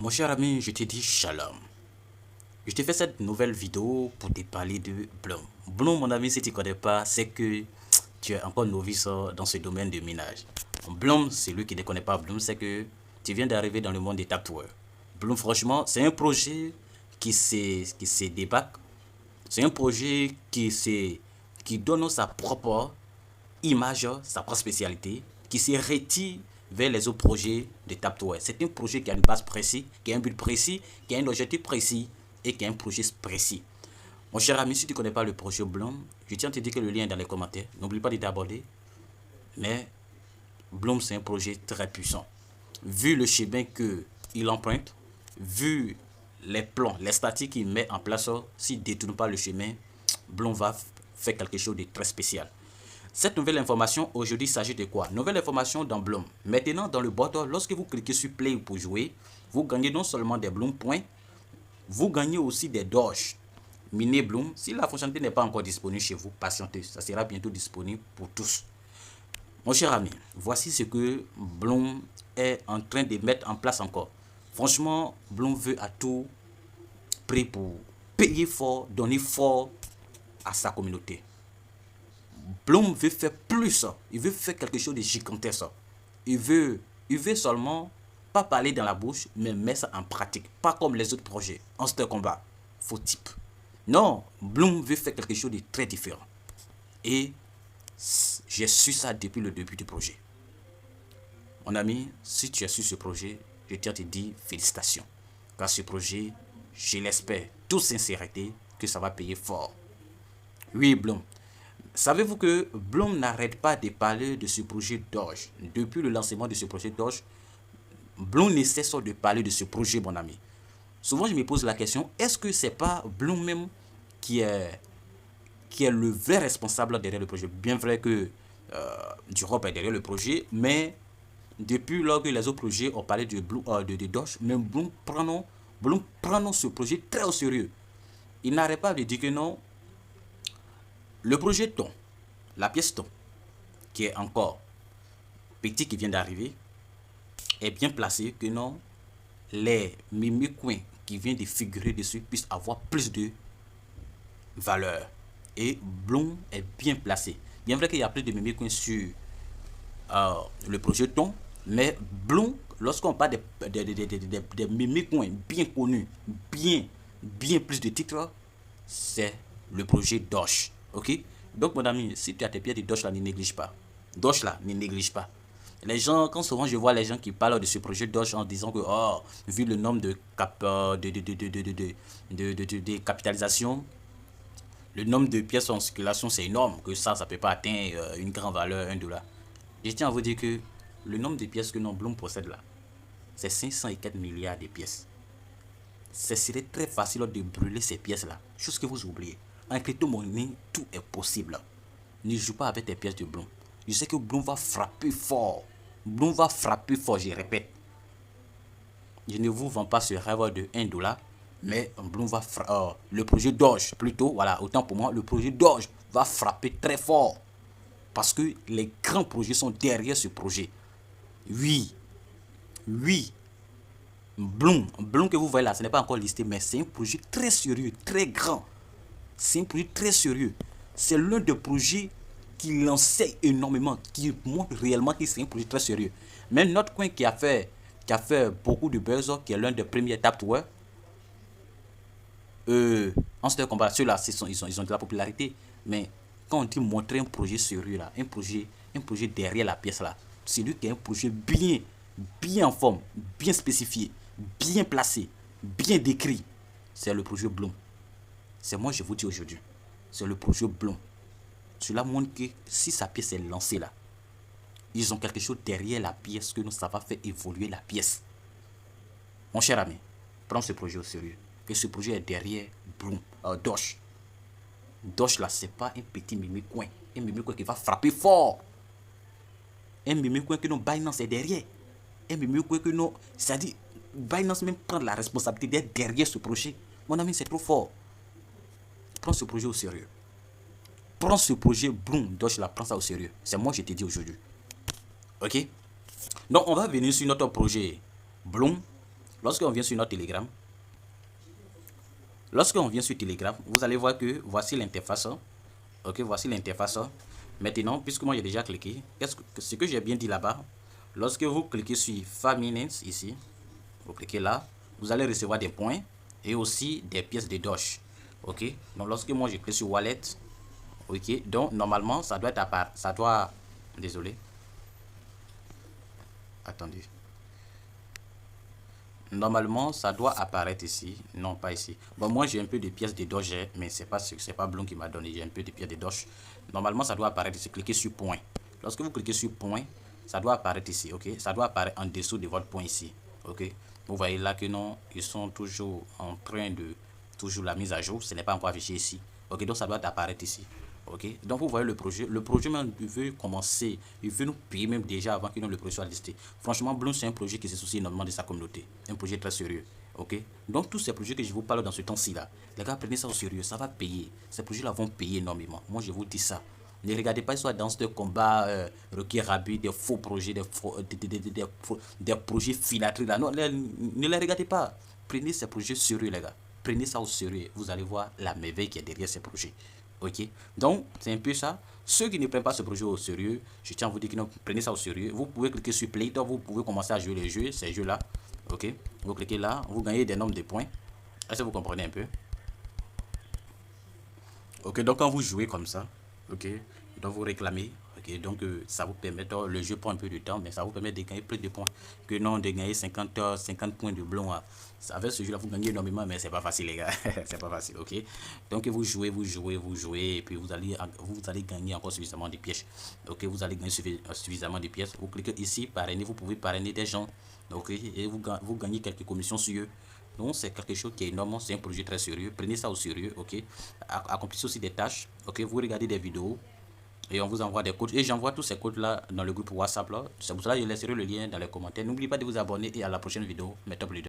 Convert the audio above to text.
Mon cher ami, je te dis shalom. Je te fais cette nouvelle vidéo pour te parler de Bloom. Bloom, mon ami, si tu ne connais pas, c'est que tu es encore novice dans ce domaine de minage. Bloom, c'est lui qui ne connaît pas Bloom, c'est que tu viens d'arriver dans le monde des taptoirs. Bloom, franchement, c'est un projet qui se débaque. C'est un projet qui donne sa propre image, sa propre spécialité, qui se retire vers les autres projets de Taptoir. C'est un projet qui a une base précise, qui a un but précis, qui a un objectif précis et qui a un projet précis. Mon cher ami, si tu ne connais pas le projet Bloom, je tiens à te dire que le lien est dans les commentaires. N'oublie pas de t'abonner. Mais Bloom, c'est un projet très puissant. Vu le chemin qu'il emprunte, vu les plans, les statiques qu'il met en place, s'il ne détourne pas le chemin, Bloom va faire quelque chose de très spécial. Cette nouvelle information, aujourd'hui, il s'agit de quoi? Nouvelle information dans Bloom. Maintenant, dans le botton, lorsque vous cliquez sur Play pour jouer, vous gagnez non seulement des Bloom points, vous gagnez aussi des Doge. Miner Bloom, si la fonctionnalité n'est pas encore disponible chez vous, patientez, ça sera bientôt disponible pour tous. Mon cher ami, voici ce que Bloom est en train de mettre en place encore. Franchement, Bloom veut à tout prix pour payer fort, donner fort à sa communauté. Bloom veut faire plus, il veut faire quelque chose de gigantesque. Il veut seulement pas parler dans la bouche, mais mettre ça en pratique. Pas comme les autres projets, en ce combat, faux type. Non, Bloom veut faire quelque chose de très différent. Et j'ai su ça depuis le début du projet. Mon ami, si tu as su ce projet, je tiens à te dire félicitations. Car ce projet, je l'espère, toute sincérité, que ça va payer fort. Oui, Bloom. Savez-vous que Bloom n'arrête pas de parler de ce projet Doge? Depuis le lancement de ce projet Doge, Bloom ne cesse de parler de ce projet, mon ami. Souvent, je me pose la question, est-ce que c'est pas Bloom même qui est le vrai responsable derrière le projet? Bien vrai que Durop est derrière le projet, mais depuis lors que les autres projets ont parlé de Doge, même Bloom prend ce projet très au sérieux. Il n'arrête pas de dire que non, le projet Ton, la pièce Ton, qui est encore petit, qui vient d'arriver, est bien placé que non, les mimi coins qui viennent de figurer dessus puissent avoir plus de valeur. Et Bloom est bien placé. Bien vrai qu'il y a plus de mimi coins sur le projet Ton, mais Bloom, lorsqu'on parle des mimi coins bien connus, bien plus de titres, c'est le projet Doge. Ok? Donc, mon ami, si tu as tes pieds de Doge là, ne néglige pas. Doge là, ne néglige pas. Les gens, quand souvent je vois les gens qui parlent de ce projet Doge en disant que, oh, vu le nombre de capitalisation, le nombre de pièces en circulation, c'est énorme, que ça ne peut pas atteindre une grande valeur, 1 dollar. Je tiens à vous dire que le nombre de pièces que Bloom possède là, c'est 504 milliards de pièces. Ce serait très facile de brûler ces pièces-là. Chose que vous oubliez. En crypto-monnaie, tout est possible. Ne joue pas avec tes pièces de Bloom. Je sais que Bloom va frapper fort. Bloom va frapper fort, je répète. Je ne vous vends pas ce rêve de 1 dollar, mais Bloom va le projet Doge, plutôt, voilà, autant pour moi, le projet Doge va frapper très fort. Parce que les grands projets sont derrière ce projet. Oui, oui, Bloom que vous voyez là, ce n'est pas encore listé, mais c'est un projet très sérieux, très grand. C'est un projet très sérieux. C'est l'un des projets qui l'enseigne énormément, qui montre réellement que c'est un projet très sérieux. Même notre coin qui a fait beaucoup de buzz, qui est l'un des premiers Taptoir, en ce combat, ceux-là, ils ont de la popularité. Mais quand on dit montrer un projet sérieux là, un projet derrière la pièce là, c'est lui qui a un projet bien en forme, bien spécifié, bien placé, bien décrit. C'est le projet Bloom. C'est moi je vous dis aujourd'hui. C'est le projet Bloom. Cela montre que si sa pièce est lancée là, ils ont quelque chose derrière la pièce que nous, ça va faire évoluer la pièce. Mon cher ami, prends ce projet au sérieux. Que ce projet est derrière Bloom, Doge. Doge là, c'est pas un petit mimi coin. Un mimi coin qui va frapper fort. Un mimi coin que nous, Binance est derrière. Un mimi coin que nous, c'est-à-dire, Binance même prend la responsabilité d'être derrière ce projet. Mon ami, c'est trop fort. Prends ce projet au sérieux. Prends ce projet Bloom, Doge là, prends ça au sérieux. C'est moi je t'ai dit aujourd'hui. Ok? Donc on va venir sur notre projet Bloom Lorsqu'on vient sur notre Telegram, lorsqu'on vient sur Telegram, vous allez voir que voici l'interface. Ok, voici l'interface. Maintenant, puisque moi j'ai déjà cliqué, ce que j'ai bien dit là-bas, lorsque vous cliquez sur 5 minutes ici, vous cliquez là, vous allez recevoir des points et aussi des pièces de Doge. Ok, donc lorsque moi je clique sur Wallet, ok, donc normalement ça doit être désolé, attendez. Normalement, ça doit apparaître ici. Non, pas ici. Bon, moi, j'ai un peu de pièces de Doge, mais c'est pas Bloom qui m'a donné. J'ai un peu de pièces de Doge. Normalement, ça doit apparaître ici. Cliquez sur point. Lorsque vous cliquez sur point, ça doit apparaître ici, ok? Ça doit apparaître en dessous de votre point ici, ok? Vous voyez là que non, ils sont toujours en train de toujours la mise à jour. Ce n'est pas encore affiché ici, ok? Donc, ça doit apparaître ici. Ok, donc vous voyez le projet même il veut commencer, il veut nous payer même déjà avant que le projet soit listé. Franchement, Bloom c'est un projet qui se soucie énormément de sa communauté, un projet très sérieux. Ok, donc tous ces projets que je vous parle dans ce temps-ci là, les gars prenez ça au sérieux, ça va payer. Ces projets là vont payer énormément. Moi je vous dis ça. Ne regardez pas soit dans ce combat Rocky Rabbit, des faux projets, des projets filatrés là. Non, ne les regardez pas. Prenez ces projets sérieux les gars. Prenez ça au sérieux. Vous allez voir la merveille qui est derrière ces projets. Ok, donc c'est un peu ça. Ceux qui ne prennent pas ce projet au sérieux, je tiens à vous dire que non, prenez ça au sérieux. Vous pouvez cliquer sur Play, donc vous pouvez commencer à jouer les jeux, ces jeux là. Ok, vous cliquez là, vous gagnez des nombres de points. Est-ce que vous comprenez un peu? Ok, donc quand vous jouez comme ça, ok, donc vous réclamez, ok, donc ça vous permet, le jeu prend un peu de temps, mais ça vous permet de gagner plus de points que non de gagner 50 points de blond. Avec ce jeu là, vous gagnez énormément, mais c'est pas facile, les gars, c'est pas facile, ok. Donc vous jouez, et puis vous allez gagner encore suffisamment de pièces, ok, vous allez gagner suffisamment de pièces. Vous cliquez ici, parrainer, vous pouvez parrainer des gens, ok, et vous gagnez quelques commissions sur eux. Donc c'est quelque chose qui est énorme, c'est un projet très sérieux. Prenez ça au sérieux, ok. Accomplissez aussi des tâches, ok. Vous regardez des vidéos et on vous envoie des codes. Et j'envoie tous ces codes là dans le groupe WhatsApp là. C'est pour cela que je laisserai le lien dans les commentaires. N'oubliez pas de vous abonner et à la prochaine vidéo. Mes top leaders.